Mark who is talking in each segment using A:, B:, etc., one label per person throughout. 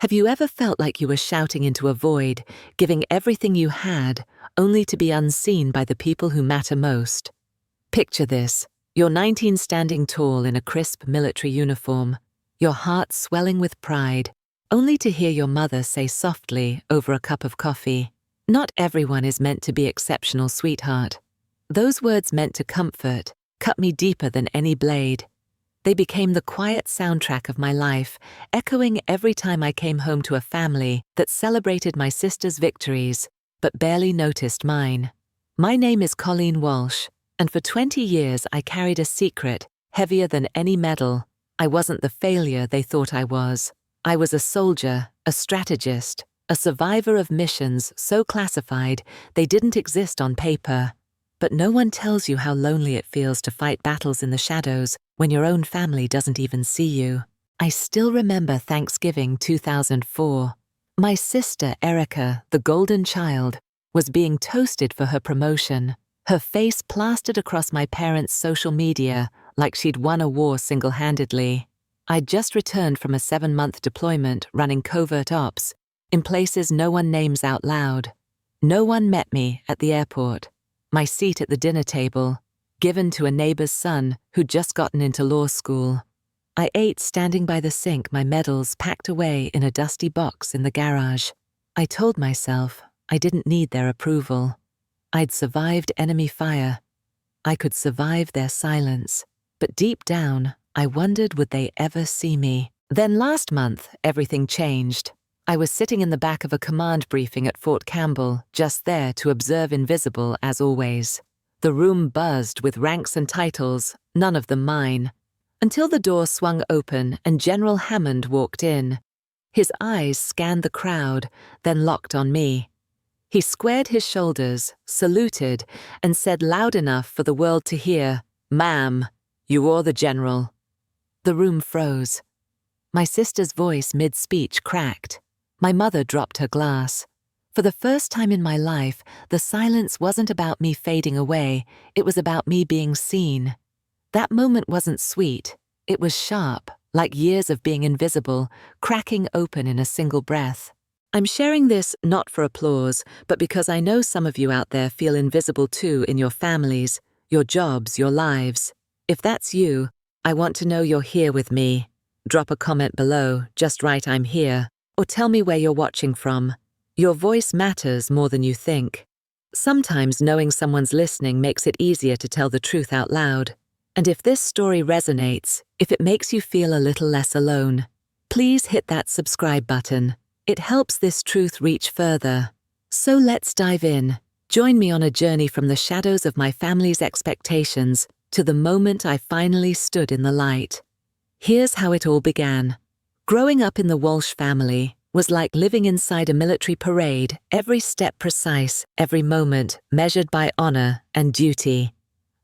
A: Have you ever felt like you were shouting into a void, giving everything you had, only to be unseen by the people who matter most? Picture this. You're 19, standing tall in a crisp military uniform, your heart swelling with pride, only to hear your mother say softly over a cup of coffee, "Not everyone is meant to be exceptional, sweetheart." Those words meant to comfort, cut me deeper than any blade. They became the quiet soundtrack of my life, echoing every time I came home to a family that celebrated my sister's victories, but barely noticed mine. My name is Colleen Walsh, and for 20 years I carried a secret heavier than any medal. I wasn't the failure they thought I was. I was a soldier, a strategist, a survivor of missions so classified they didn't exist on paper. But no one tells you how lonely it feels to fight battles in the shadows when your own family doesn't even see you. I still remember Thanksgiving 2004. My sister, Erica, the golden child, was being toasted for her promotion, her face plastered across my parents' social media like she'd won a war single-handedly. I'd just returned from a 7-month deployment running covert ops in places no one names out loud. No one met me at the airport. My seat at the dinner table, given to a neighbor's son who'd just gotten into law school. I ate standing by the sink, my medals packed away in a dusty box in the garage. I told myself I didn't need their approval. I'd survived enemy fire. I could survive their silence. But deep down, I wondered, would they ever see me? Then last month, everything changed. I was sitting in the back of a command briefing at Fort Campbell, just there to observe, invisible as always. The room buzzed with ranks and titles, none of them mine, until the door swung open and General Hammond walked in. His eyes scanned the crowd, then locked on me. He squared his shoulders, saluted, and said loud enough for the world to hear, "Ma'am, you are the general." The room froze. My sister's voice mid-speech cracked. My mother dropped her glass. For the first time in my life, the silence wasn't about me fading away, it was about me being seen. That moment wasn't sweet, it was sharp, like years of being invisible, cracking open in a single breath. I'm sharing this not for applause, but because I know some of you out there feel invisible too, in your families, your jobs, your lives. If that's you, I want to know you're here with me. Drop a comment below, just write "I'm here," or tell me where you're watching from. Your voice matters more than you think. Sometimes knowing someone's listening makes it easier to tell the truth out loud. And if this story resonates, if it makes you feel a little less alone, please hit that subscribe button. It helps this truth reach further. So let's dive in. Join me on a journey from the shadows of my family's expectations to the moment I finally stood in the light. Here's how it all began. Growing up in the Walsh family was like living inside a military parade, every step precise, every moment measured by honor and duty.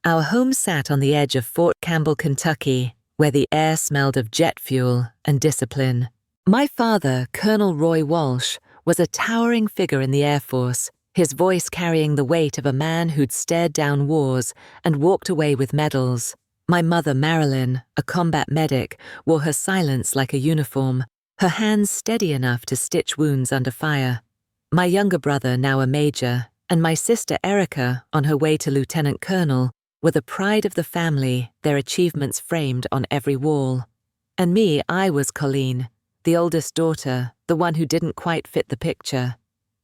A: Our home sat on the edge of Fort Campbell, Kentucky, where the air smelled of jet fuel and discipline. My father, Colonel Roy Walsh, was a towering figure in the Air Force, his voice carrying the weight of a man who'd stared down wars and walked away with medals. My mother, Marilyn, a combat medic, wore her silence like a uniform, her hands steady enough to stitch wounds under fire. My younger brother, now a major, and my sister Erica, on her way to lieutenant colonel, were the pride of the family, their achievements framed on every wall. And me, I was Colleen, the oldest daughter, the one who didn't quite fit the picture.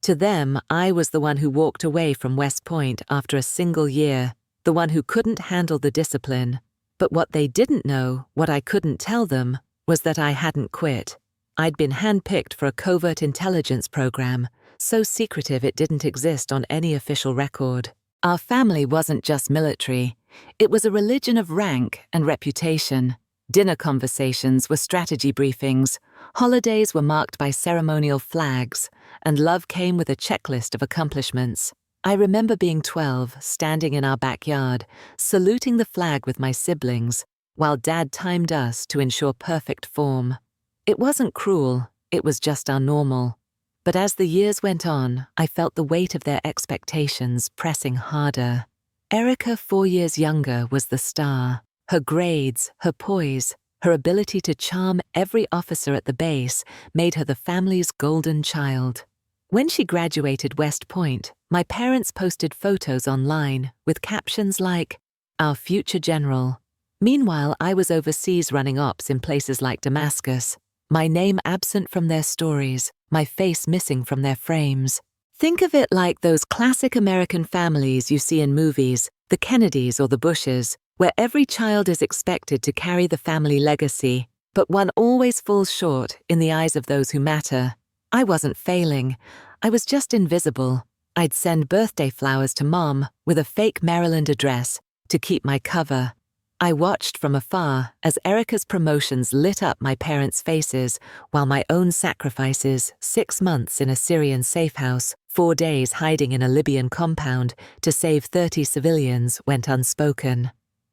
A: To them, I was the one who walked away from West Point after a single year, the one who couldn't handle the discipline. But what they didn't know, what I couldn't tell them, was that I hadn't quit. I'd been handpicked for a covert intelligence program, so secretive it didn't exist on any official record. Our family wasn't just military, it was a religion of rank and reputation. Dinner conversations were strategy briefings, holidays were marked by ceremonial flags, and love came with a checklist of accomplishments. I remember being 12, standing in our backyard, saluting the flag with my siblings, while Dad timed us to ensure perfect form. It wasn't cruel, it was just our normal. But as the years went on, I felt the weight of their expectations pressing harder. Erica, 4 years younger, was the star. Her grades, her poise, Her ability to charm every officer at the base made her the family's golden child. When she graduated West Point, my parents posted photos online with captions like, "Our future general." Meanwhile, I was overseas running ops in places like Damascus, my name absent from their stories, my face missing from their frames. Think of it like those classic American families you see in movies, the Kennedys or the Bushes, where every child is expected to carry the family legacy, but one always falls short in the eyes of those who matter. I wasn't failing. I was just invisible. I'd send birthday flowers to Mom with a fake Maryland address to keep my cover. I watched from afar as Erica's promotions lit up my parents' faces while my own sacrifices, 6 months in a Syrian safe house, 4 days hiding in a Libyan compound to save 30 civilians, went unspoken.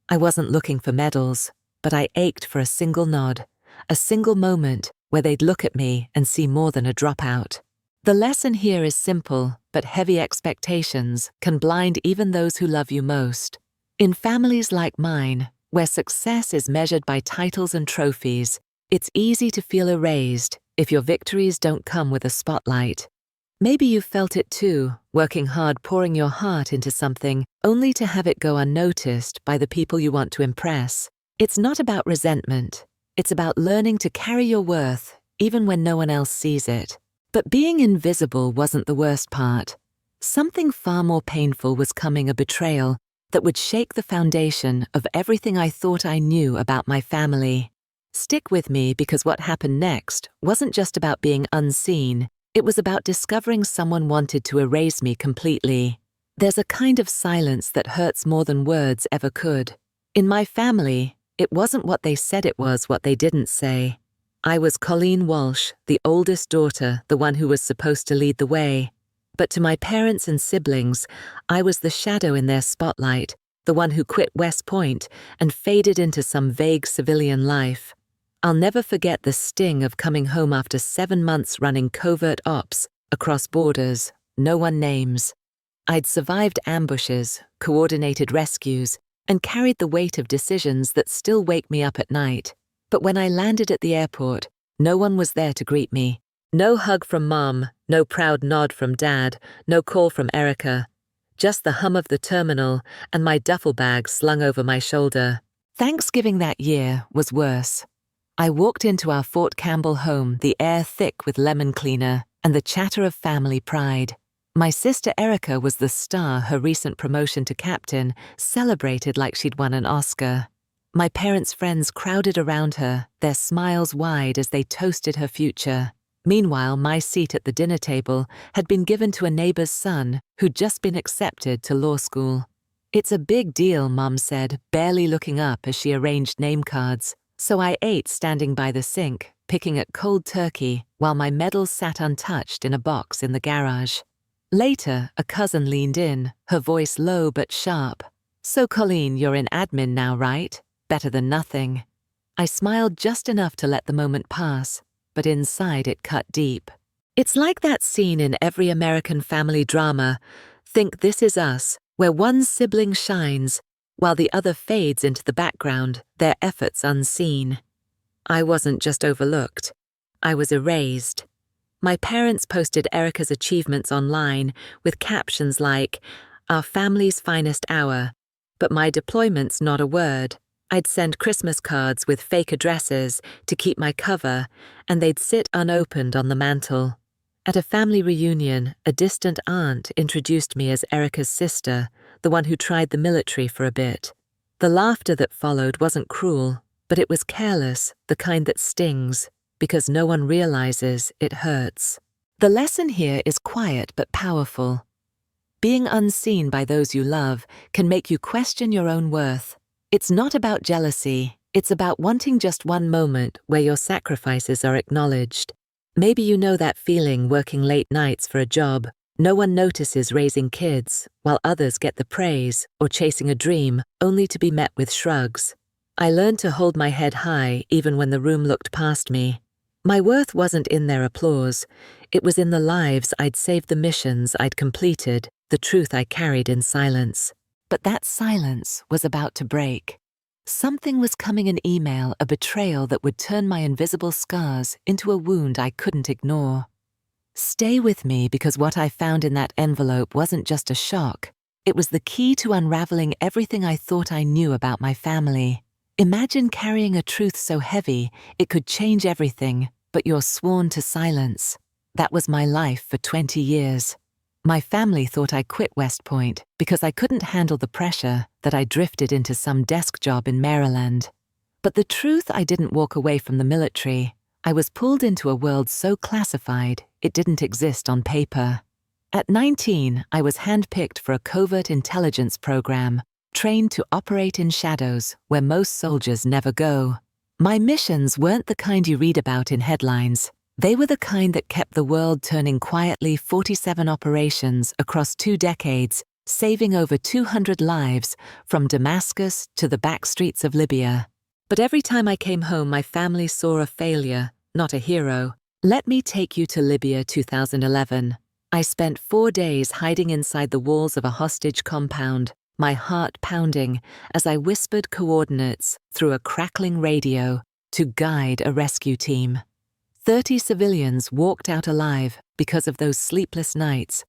A: I wasn't looking for medals, but I ached for a single nod, a single moment where they'd look at me and see more than a dropout. The lesson here is simple, but heavy expectations can blind even those who love you most. In families like mine, where success is measured by titles and trophies, it's easy to feel erased if your victories don't come with a spotlight. Maybe you've felt it too, working hard, pouring your heart into something, only to have it go unnoticed by the people you want to impress. It's not about resentment. It's about learning to carry your worth, even when no one else sees it. But being invisible wasn't the worst part. Something far more painful was coming: a betrayal that would shake the foundation of everything I thought I knew about my family. Stick with me, because what happened next wasn't just about being unseen. It was about discovering someone wanted to erase me completely. There's a kind of silence that hurts more than words ever could. In my family, it wasn't what they said, it was what they didn't say. I was Colleen Walsh, the oldest daughter, the one who was supposed to lead the way. But to my parents and siblings, I was the shadow in their spotlight, the one who quit West Point and faded into some vague civilian life. I'll never forget the sting of coming home after 7 months running covert ops across borders no one names. I'd survived ambushes, coordinated rescues, and carried the weight of decisions that still wake me up at night. But when I landed at the airport, no one was there to greet me. No hug from Mom, no proud nod from Dad, no call from Erica. Just the hum of the terminal and my duffel bag slung over my shoulder. Thanksgiving that year was worse. I walked into our Fort Campbell home, the air thick with lemon cleaner and the chatter of family pride. My sister Erica was the star. Her recent promotion to captain celebrated like she'd won an Oscar. My parents' friends crowded around her, their smiles wide as they toasted her future. Meanwhile, my seat at the dinner table had been given to a neighbor's son who'd just been accepted to law school. "It's a big deal," Mom said, barely looking up as she arranged name cards. So I ate standing by the sink, picking at cold turkey, while my medals sat untouched in a box in the garage. Later, a cousin leaned in, her voice low but sharp. "So Colleen, you're in admin now, right? Better than nothing." I smiled just enough to let the moment pass, but inside it cut deep. It's like that scene in every American family drama, think This Is Us, where one sibling shines while the other fades into the background, their efforts unseen. I wasn't just overlooked. I was erased. My parents posted Erica's achievements online with captions like, "Our family's finest hour," but my deployments not a word. I'd send Christmas cards with fake addresses to keep my cover, and they'd sit unopened on the mantel. At a family reunion, a distant aunt introduced me as Erica's sister, the one who tried the military for a bit. The laughter that followed wasn't cruel, but it was careless, the kind that stings, because no one realizes it hurts. The lesson here is quiet but powerful. Being unseen by those you love can make you question your own worth. It's not about jealousy, it's about wanting just one moment where your sacrifices are acknowledged. Maybe you know that feeling, working late nights for a job. No one notices raising kids, while others get the praise, or chasing a dream, only to be met with shrugs. I learned to hold my head high even when the room looked past me. My worth wasn't in their applause. It was in the lives I'd saved, the missions I'd completed, the truth I carried in silence. But that silence was about to break. Something was coming in email, a betrayal that would turn my invisible scars into a wound I couldn't ignore. Stay with me, because what I found in that envelope wasn't just a shock. It was the key to unraveling everything I thought I knew about my family. Imagine carrying a truth so heavy it could change everything, but you're sworn to silence. That was my life for 20 years. My family thought I quit West Point because I couldn't handle the pressure, that I drifted into some desk job in Maryland. But the truth, I didn't walk away from the military. I was pulled into a world so classified it didn't exist on paper. At 19, I was handpicked for a covert intelligence program, trained to operate in shadows where most soldiers never go. My missions weren't the kind you read about in headlines. They were the kind that kept the world turning quietly. 47 operations across 2 decades, saving over 200 lives from Damascus to the back streets of Libya. But every time I came home, my family saw a failure, not a hero. Let me take you to Libya 2011. I spent 4 days hiding inside the walls of a hostage compound, my heart pounding as I whispered coordinates through a crackling radio to guide a rescue team. 30 civilians walked out alive because of those sleepless nights,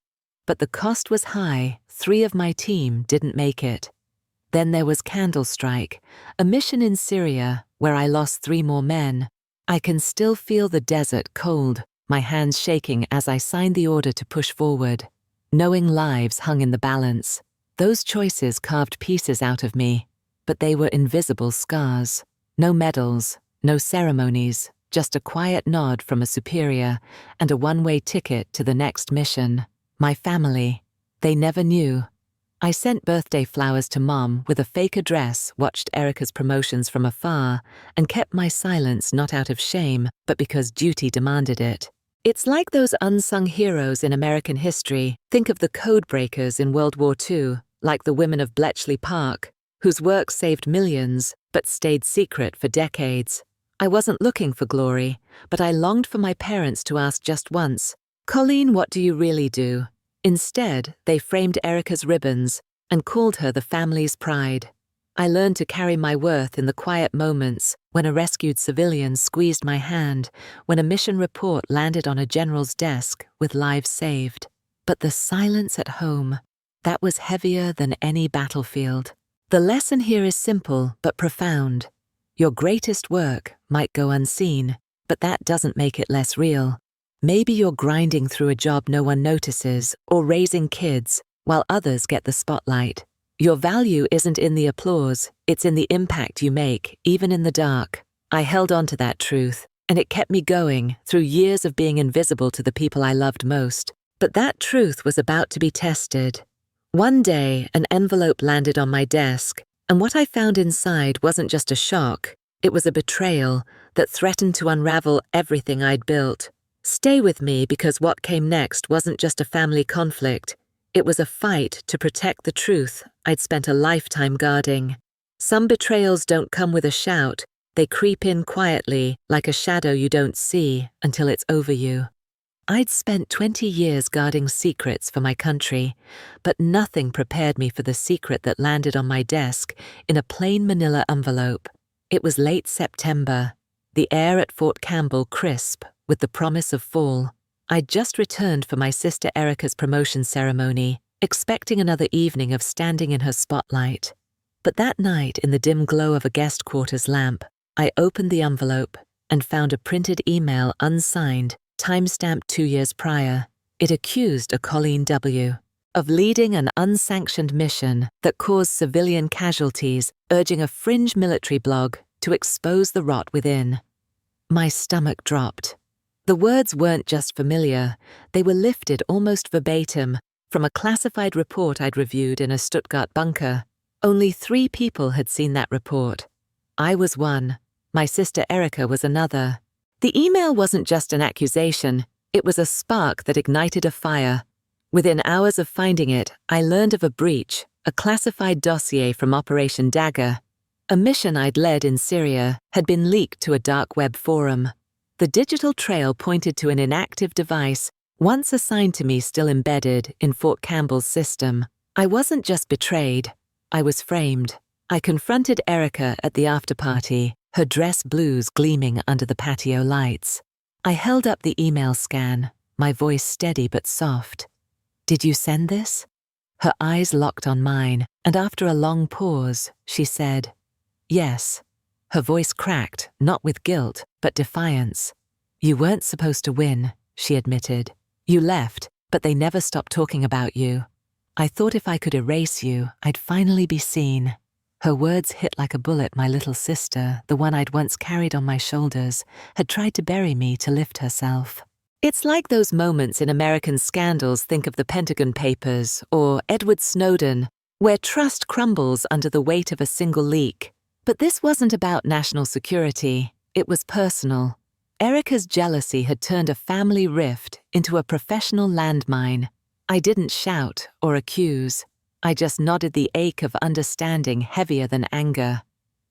A: but the cost was high. 3 of my team didn't make it. Then there was Candle Strike, a mission in Syria where I lost 3 more men. I can still feel the desert cold, my hands shaking as I signed the order to push forward, knowing lives hung in the balance. Those choices carved pieces out of me, but they were invisible scars. No medals, no ceremonies, just a quiet nod from a superior and a one-way ticket to the next mission. My family, they never knew. I sent birthday flowers to Mom with a fake address, watched Erica's promotions from afar, and kept my silence not out of shame, but because duty demanded it. It's like those unsung heroes in American history. Think of the code breakers in World War II, like the women of Bletchley Park, whose work saved millions but stayed secret for decades. I wasn't looking for glory, but I longed for my parents to ask just once, "Colleen, what do you really do?" Instead, they framed Erica's ribbons and called her the family's pride. I learned to carry my worth in the quiet moments, when a rescued civilian squeezed my hand, when a mission report landed on a general's desk with lives saved. But the silence at home, that was heavier than any battlefield. The lesson here is simple but profound. Your greatest work might go unseen, but that doesn't make it less real. Maybe you're grinding through a job no one notices, or raising kids, while others get the spotlight. Your value isn't in the applause, it's in the impact you make, even in the dark. I held on to that truth, and it kept me going through years of being invisible to the people I loved most. But that truth was about to be tested. One day, an envelope landed on my desk, and what I found inside wasn't just a shock, it was a betrayal that threatened to unravel everything I'd built. Stay with me, because what came next wasn't just a family conflict. It was a fight to protect the truth I'd spent a lifetime guarding. Some betrayals don't come with a shout. They creep in quietly, like a shadow you don't see until it's over you. I'd spent 20 years guarding secrets for my country, but nothing prepared me for the secret that landed on my desk in a plain manila envelope. It was late September, the air at Fort Campbell crisp with the promise of fall. I'd just returned for my sister Erica's promotion ceremony, expecting another evening of standing in her spotlight. But that night, in the dim glow of a guest quarters lamp, I opened the envelope and found a printed email, unsigned, time-stamped 2 years prior. It accused a Colleen W. of leading an unsanctioned mission that caused civilian casualties, urging a fringe military blog to expose the rot within. My stomach dropped. The words weren't just familiar, they were lifted almost verbatim from a classified report I'd reviewed in a Stuttgart bunker. Only 3 people had seen that report. I was one. My sister Erica was another. The email wasn't just an accusation, it was a spark that ignited a fire. Within hours of finding it, I learned of a breach, a classified dossier from Operation Dagger. A mission I'd led in Syria had been leaked to a dark web forum. The digital trail pointed to an inactive device, once assigned to me, still embedded in Fort Campbell's system. I wasn't just betrayed, I was framed. I confronted Erica at the after-party, her dress blues gleaming under the patio lights. I held up the email scan, my voice steady but soft. "Did you send this?" Her eyes locked on mine, and after a long pause, she said, "Yes." Her voice cracked, not with guilt, but defiance. "You weren't supposed to win," she admitted. "You left, but they never stopped talking about you. I thought if I could erase you, I'd finally be seen." Her words hit like a bullet. My little sister, the one I'd once carried on my shoulders, had tried to bury me to lift herself. It's like those moments in American scandals, think of the Pentagon Papers or Edward Snowden, where trust crumbles under the weight of a single leak. But this wasn't about national security, it was personal. Erica's jealousy had turned a family rift into a professional landmine. I didn't shout or accuse. I just nodded, the ache of understanding heavier than anger.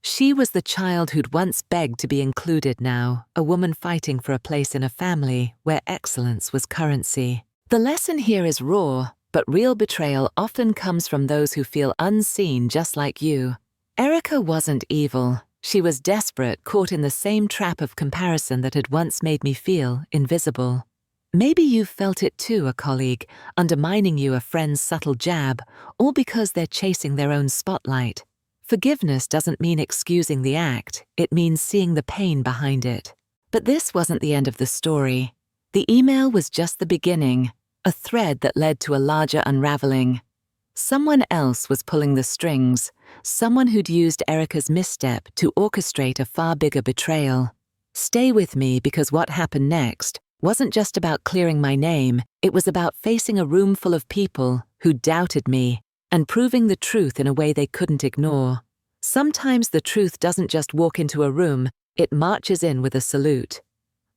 A: She was the child who'd once begged to be included now, a woman fighting for a place in a family where excellence was currency. The lesson here is raw, but real betrayal often comes from those who feel unseen just like you. Erica wasn't evil. She was desperate, caught in the same trap of comparison that had once made me feel invisible. Maybe you've felt it too, a colleague, undermining you, a friend's subtle jab, all because they're chasing their own spotlight. Forgiveness doesn't mean excusing the act, it means seeing the pain behind it. But this wasn't the end of the story. The email was just the beginning, a thread that led to a larger unraveling. Someone else was pulling the strings, someone who'd used Erica's misstep to orchestrate a far bigger betrayal. Stay with me, because what happened next wasn't just about clearing my name, it was about facing a room full of people who doubted me and proving the truth in a way they couldn't ignore. Sometimes the truth doesn't just walk into a room, it marches in with a salute.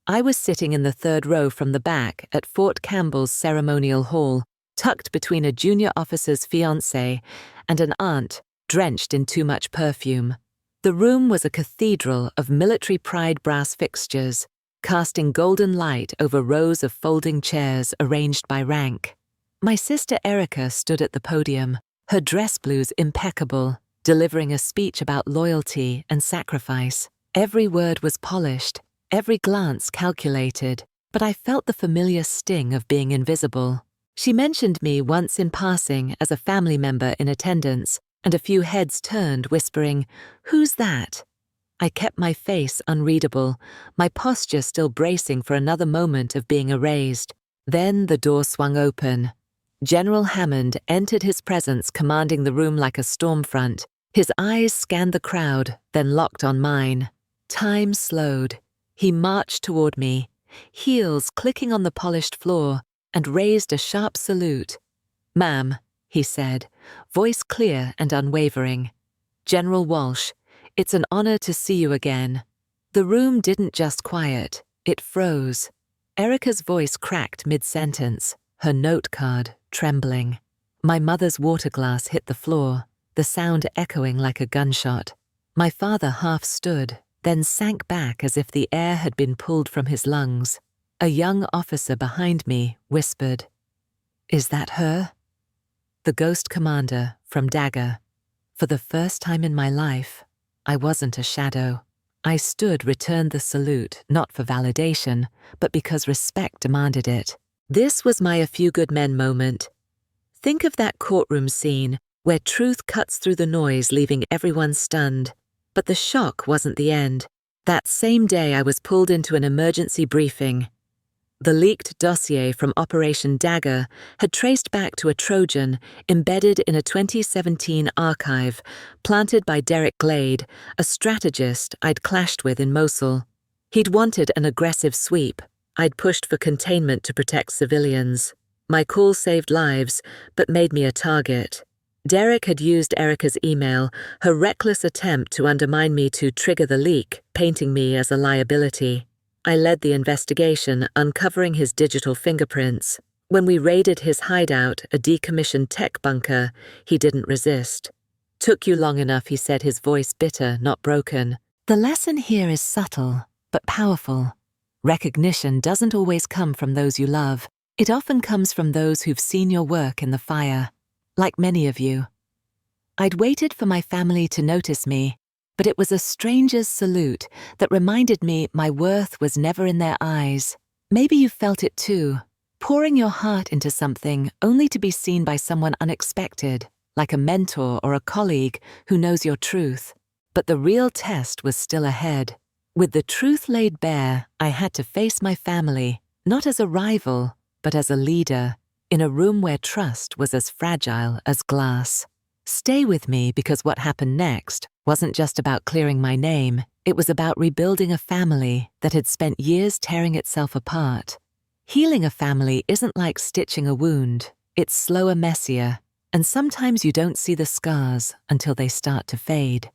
A: I was sitting in the third row from the back at Fort Campbell's ceremonial hall, tucked between a junior officer's fiancé and an aunt drenched in too much perfume. The room was a cathedral of military pride brass fixtures, casting golden light over rows of folding chairs arranged by rank. My sister Erica stood at the podium, her dress blues impeccable, delivering a speech about loyalty and sacrifice. Every word was polished, every glance calculated, but I felt the familiar sting of being invisible. She mentioned me once in passing as a family member in attendance, and a few heads turned, whispering, "Who's that?" I kept my face unreadable, my posture still bracing for another moment of being erased. Then the door swung open. General Hammond entered, his presence commanding the room like a storm front. His eyes scanned the crowd, then locked on mine. Time slowed. He marched toward me, heels clicking on the polished floor, and raised a sharp salute. "Ma'am," he said, voice clear and unwavering. "General Walsh, it's an honor to see you again." The room didn't just quiet, it froze. Erica's voice cracked mid-sentence, her note card trembling. My mother's water glass hit the floor, the sound echoing like a gunshot. My father half stood, then sank back as if the air had been pulled from his lungs. A young officer behind me whispered, "Is that her?" The ghost commander from Dagger. For the first time in my life, I wasn't a shadow. I stood, returned the salute, not for validation, but because respect demanded it. This was my "a few good men" moment. Think of that courtroom scene where truth cuts through the noise, leaving everyone stunned. But the shock wasn't the end. That same day I was pulled into an emergency briefing. The leaked dossier from Operation Dagger had traced back to a Trojan embedded in a 2017 archive planted by Derek Glade, a strategist I'd clashed with in Mosul. He'd wanted an aggressive sweep. I'd pushed for containment to protect civilians. My call saved lives, but made me a target. Derek had used Erica's email, her reckless attempt to undermine me, to trigger the leak, painting me as a liability. I led the investigation, uncovering his digital fingerprints. When we raided his hideout, a decommissioned tech bunker, he didn't resist. "Took you long enough," he said, his voice bitter, not broken. The lesson here is subtle, but powerful. Recognition doesn't always come from those you love. It often comes from those who've seen your work in the fire. Like many of you, I'd waited for my family to notice me, but it was a stranger's salute that reminded me my worth was never in their eyes. Maybe you felt it too, pouring your heart into something only to be seen by someone unexpected, like a mentor or a colleague who knows your truth. But the real test was still ahead. With the truth laid bare, I had to face my family, not as a rival, but as a leader, in a room where trust was as fragile as glass. Stay with me, because what happened next wasn't just about clearing my name, it was about rebuilding a family that had spent years tearing itself apart. Healing a family isn't like stitching a wound, it's slower, messier, and sometimes you don't see the scars until they start to fade.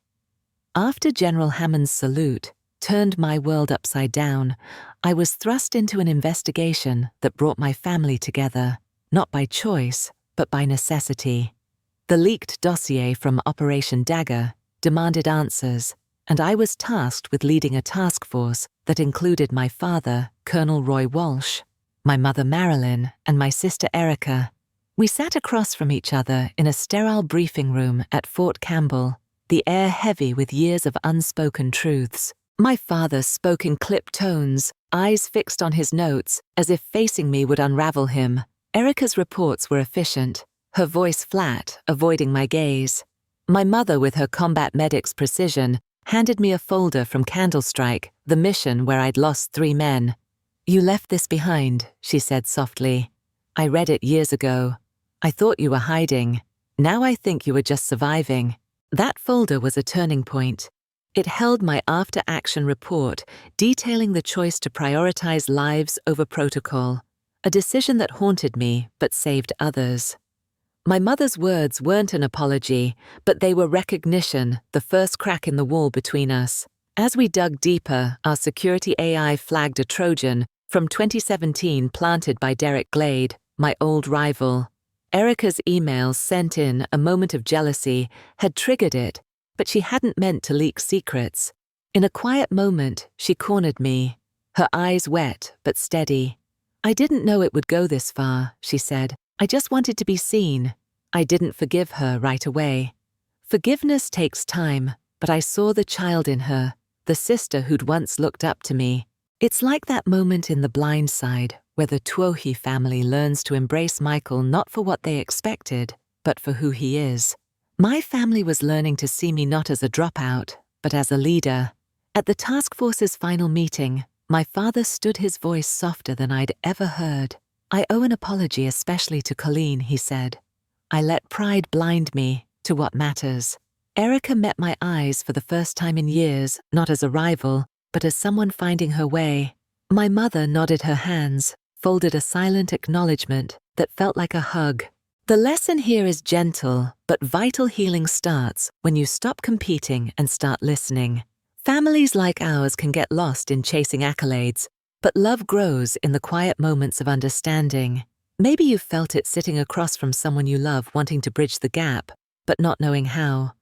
A: After General Hammond's salute turned my world upside down, I was thrust into an investigation that brought my family together, not by choice, but by necessity. The leaked dossier from Operation Dagger demanded answers, and I was tasked with leading a task force that included my father, Colonel Roy Walsh, my mother Marilyn, and my sister Erica. We sat across from each other in a sterile briefing room at Fort Campbell, the air heavy with years of unspoken truths. My father spoke in clipped tones, eyes fixed on his notes, as if facing me would unravel him. Erica's reports were efficient, her voice flat, avoiding my gaze. My mother, with her combat medic's precision, handed me a folder from Candlestrike, the mission where I'd lost 3 men. "You left this behind," she said softly. "I read it years ago. I thought you were hiding. Now I think you were just surviving." That folder was a turning point. It held my after-action report detailing the choice to prioritize lives over protocol, a decision that haunted me but saved others. My mother's words weren't an apology, but they were recognition, the first crack in the wall between us. As we dug deeper, our security AI flagged a Trojan from 2017 planted by Derek Glade, my old rival. Erica's emails sent in a moment of jealousy had triggered it, but she hadn't meant to leak secrets. In a quiet moment, she cornered me, her eyes wet but steady. "I didn't know it would go this far," she said. "I just wanted to be seen." I didn't forgive her right away. Forgiveness takes time, but I saw the child in her, the sister who'd once looked up to me. It's like that moment in The Blind Side, where the Tuohy family learns to embrace Michael not for what they expected, but for who he is. My family was learning to see me not as a dropout, but as a leader. At the task force's final meeting, my father stood, his voice softer than I'd ever heard. "I owe an apology especially to Colleen," he said. "I let pride blind me to what matters." Erica met my eyes for the first time in years, not as a rival, but as someone finding her way. My mother nodded her hands, folded a silent acknowledgement that felt like a hug. The lesson here is gentle, but vital. Healing starts when you stop competing and start listening. Families like ours can get lost in chasing accolades, but love grows in the quiet moments of understanding. Maybe you've felt it sitting across from someone you love, wanting to bridge the gap, but not knowing how.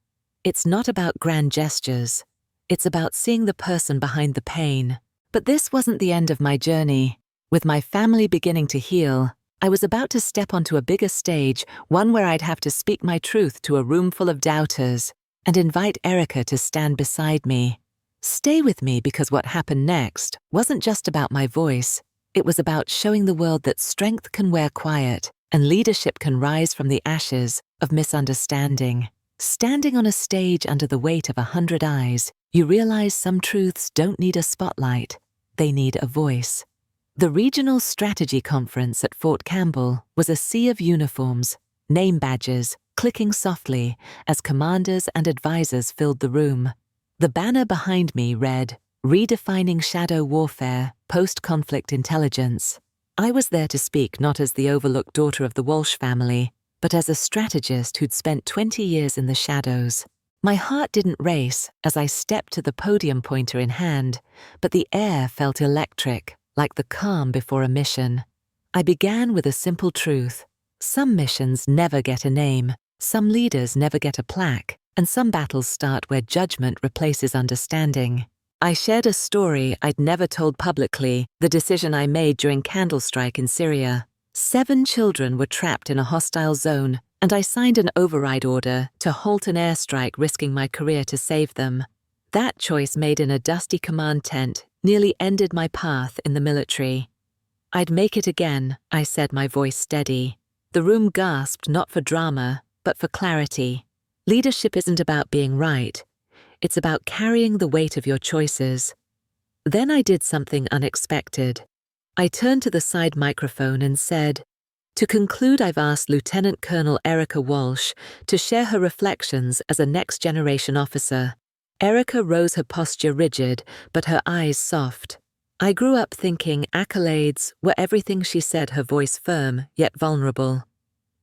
A: It's not about grand gestures. It's about seeing the person behind the pain. But this wasn't the end of my journey. With my family beginning to heal, I was about to step onto a bigger stage, one where I'd have to speak my truth to a room full of doubters and invite Erica to stand beside me. Stay with me, because what happened next wasn't just about my voice. It was about showing the world that strength can wear quiet and leadership can rise from the ashes of misunderstanding. Standing on a stage under the weight of 100 eyes, you realize some truths don't need a spotlight, they need a voice. The Regional Strategy Conference at Fort Campbell was a sea of uniforms, name badges clicking softly as commanders and advisors filled the room. The banner behind me read, "Redefining Shadow Warfare, Post-Conflict Intelligence." I was there to speak not as the overlooked daughter of the Walsh family, but as a strategist who'd spent 20 years in the shadows. My heart didn't race as I stepped to the podium, pointer in hand, but the air felt electric, like the calm before a mission. I began with a simple truth. Some missions never get a name, some leaders never get a plaque, and some battles start where judgment replaces understanding. I shared a story I'd never told publicly, the decision I made during Candlestrike in Syria. 7 children were trapped in a hostile zone, and I signed an override order to halt an airstrike, risking my career to save them. That choice, made in a dusty command tent, nearly ended my path in the military. "I'd make it again," I said, my voice steady. The room gasped, not for drama, but for clarity. Leadership isn't about being right. It's about carrying the weight of your choices. Then I did something unexpected. I turned to the side microphone and said, "To conclude, I've asked Lieutenant Colonel Erica Walsh to share her reflections as a next-generation officer." Erica rose, her posture rigid, but her eyes soft. I grew up thinking accolades were everything she said, her voice firm yet vulnerable.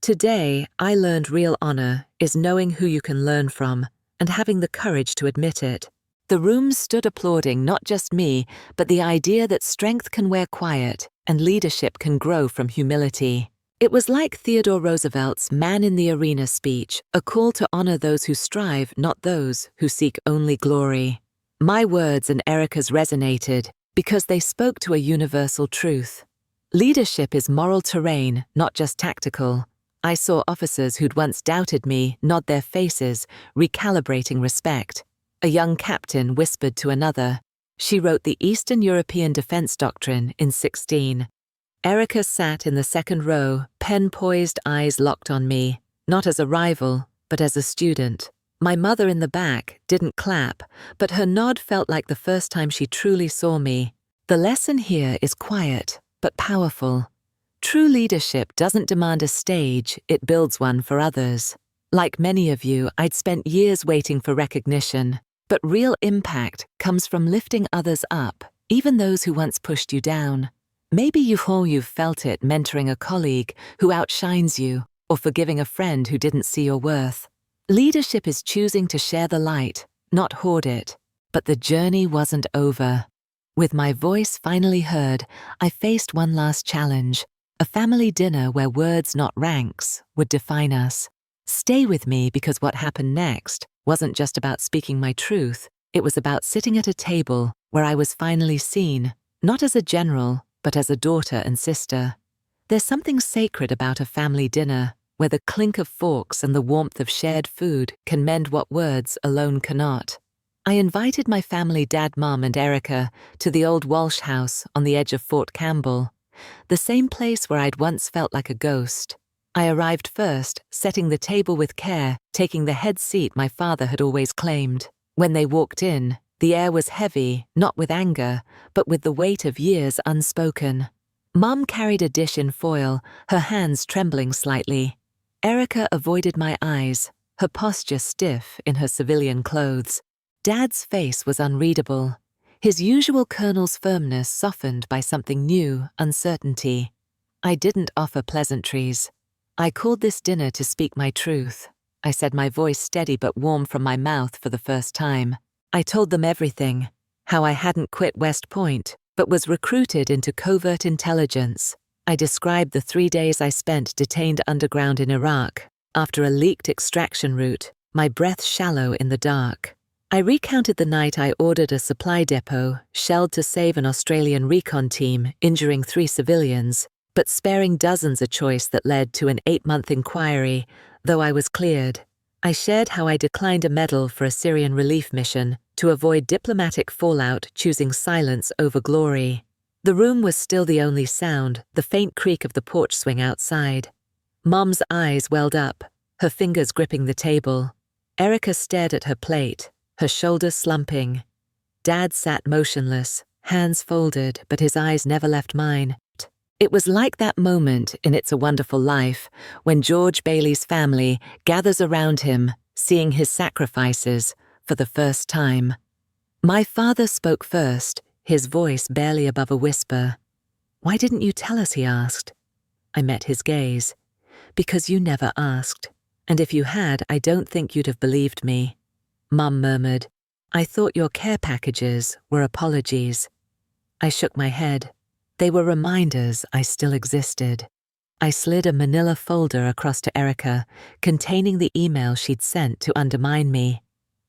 A: Today, I learned real honor is knowing who you can learn from and having the courage to admit it. The room stood applauding not just me, but the idea that strength can wear quiet and leadership can grow from humility. It was like Theodore Roosevelt's Man in the Arena speech, a call to honor those who strive, not those who seek only glory. My words and Erica's resonated because they spoke to a universal truth. Leadership is moral terrain, not just tactical. I saw officers who'd once doubted me nod their faces, recalibrating respect. A young captain whispered to another, "She wrote the Eastern European Defense Doctrine in 16. Erica sat in the second row, pen poised, eyes locked on me, not as a rival, but as a student. My mother in the back didn't clap, but her nod felt like the first time she truly saw me. The lesson here is quiet, but powerful. True leadership doesn't demand a stage, it builds one for others. Like many of you, I'd spent years waiting for recognition, but real impact comes from lifting others up, even those who once pushed you down. Maybe you've felt it mentoring a colleague who outshines you, or forgiving a friend who didn't see your worth. Leadership is choosing to share the light, not hoard it. But the journey wasn't over. With my voice finally heard, I faced one last challenge, a family dinner where words, not ranks, would define us. Stay with me, because what happened next wasn't just about speaking my truth, it was about sitting at a table where I was finally seen, not as a general, but as a daughter and sister. There's something sacred about a family dinner, where the clink of forks and the warmth of shared food can mend what words alone cannot. I invited my family, Dad, Mom, and Erica, to the old Walsh house on the edge of Fort Campbell, the same place where I'd once felt like a ghost. I arrived first, setting the table with care, taking the head seat my father had always claimed. When they walked in, the air was heavy, not with anger, but with the weight of years unspoken. Mom carried a dish in foil, her hands trembling slightly. Erica avoided my eyes, her posture stiff in her civilian clothes. Dad's face was unreadable, his usual colonel's firmness softened by something new, uncertainty. I didn't offer pleasantries. I called this dinner to speak my truth. I said, my voice steady but warm from my mouth for the first time. I told them everything, how I hadn't quit West Point, but was recruited into covert intelligence. I described the 3 days I spent detained underground in Iraq, after a leaked extraction route, my breath shallow in the dark. I recounted the night I ordered a supply depot, shelled to save an Australian recon team, injuring 3 civilians, but sparing dozens, a choice that led to an 8-month inquiry, though I was cleared. I shared how I declined a medal for a Syrian relief mission to avoid diplomatic fallout, choosing silence over glory. The room was still the only sound, the faint creak of the porch swing outside. Mom's eyes welled up, her fingers gripping the table. Erica stared at her plate, her shoulders slumping. Dad sat motionless, hands folded, but his eyes never left mine. It was like that moment in It's a Wonderful Life, when George Bailey's family gathers around him, seeing his sacrifices for the first time. My father spoke first, his voice barely above a whisper. "Why didn't you tell us?" he asked. I met his gaze. "Because you never asked. And if you had, I don't think you'd have believed me." Mum murmured, "I thought your care packages were apologies." I shook my head. They were reminders I still existed. I slid a manila folder across to Erica, containing the email she'd sent to undermine me.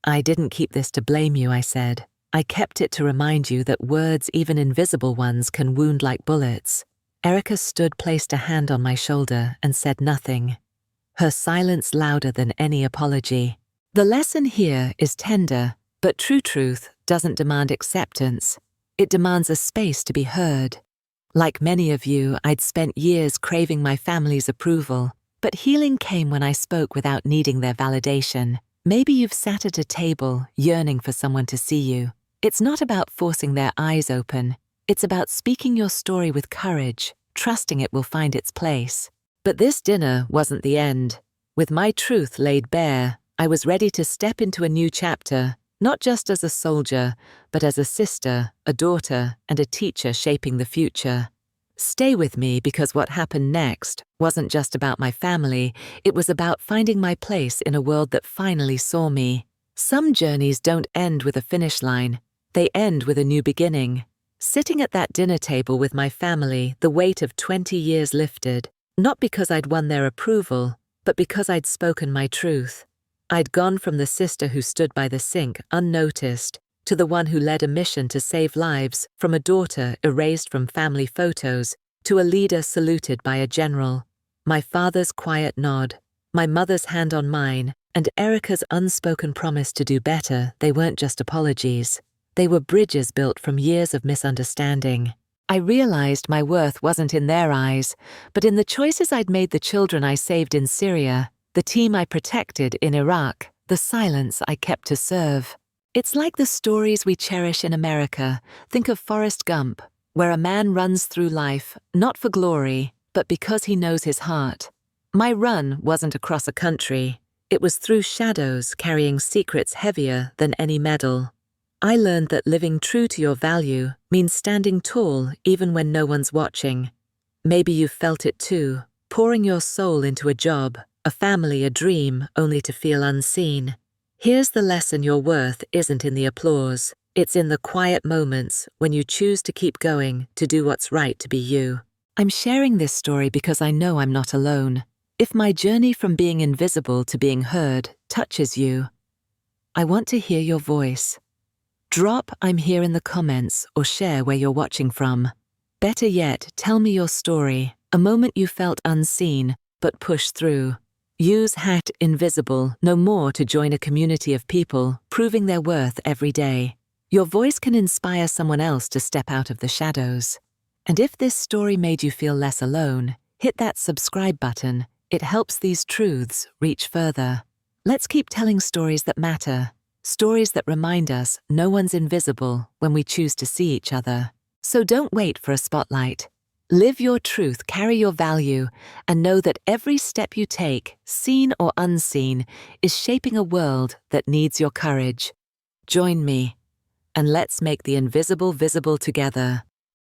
A: "I didn't keep this to blame you," I said. "I kept it to remind you that words, even invisible ones, can wound like bullets." Erica placed a hand on my shoulder and said nothing. her silence louder than any apology. The lesson here is tender, but true truth doesn't demand acceptance. It demands a space to be heard. Like many of you, I'd spent years craving my family's approval, but healing came when I spoke without needing their validation. Maybe you've sat at a table, yearning for someone to see you. It's not about forcing their eyes open. It's about speaking your story with courage, trusting it will find its place. But this dinner wasn't the end. With my truth laid bare, I was ready to step into a new chapter, not just as a soldier, but as a sister, a daughter, and a teacher shaping the future. Stay with me, because what happened next wasn't just about my family, it was about finding my place in a world that finally saw me. Some journeys don't end with a finish line, they end with a new beginning. Sitting at that dinner table with my family, the weight of 20 years lifted, not because I'd won their approval, but because I'd spoken my truth. I'd gone from the sister who stood by the sink unnoticed to the one who led a mission to save lives, from a daughter erased from family photos to a leader saluted by a general. My father's quiet nod, my mother's hand on mine, and Erica's unspoken promise to do better, they weren't just apologies. They were bridges built from years of misunderstanding. I realized my worth wasn't in their eyes, but in the choices I'd made, the children I saved in Syria, the team I protected in Iraq, the silence I kept to serve. It's like the stories we cherish in America. Think of Forrest Gump, where a man runs through life, not for glory, but because he knows his heart. My run wasn't across a country. It was through shadows, carrying secrets heavier than any medal. I learned that living true to your value means standing tall even when no one's watching. Maybe you've felt it too, pouring your soul into a job, a family, a dream, only to feel unseen. Here's the lesson: your worth isn't in the applause. It's in the quiet moments when you choose to keep going, to do what's right, to be you. I'm sharing this story because I know I'm not alone. If my journey from being invisible to being heard touches you, I want to hear your voice. Drop "I'm here" in the comments, or share where you're watching from. Better yet, tell me your story, a moment you felt unseen but pushed through. Use #invisible no more to join a community of people proving their worth every day. Your voice can inspire someone else to step out of the shadows. And if this story made you feel less alone, hit that subscribe button. It helps these truths reach further. Let's keep telling stories that matter, stories that remind us no one's invisible when we choose to see each other. So don't wait for a spotlight. Live your truth, carry your value, and know that every step you take, seen or unseen, is shaping a world that needs your courage. Join me, and let's make the invisible visible together.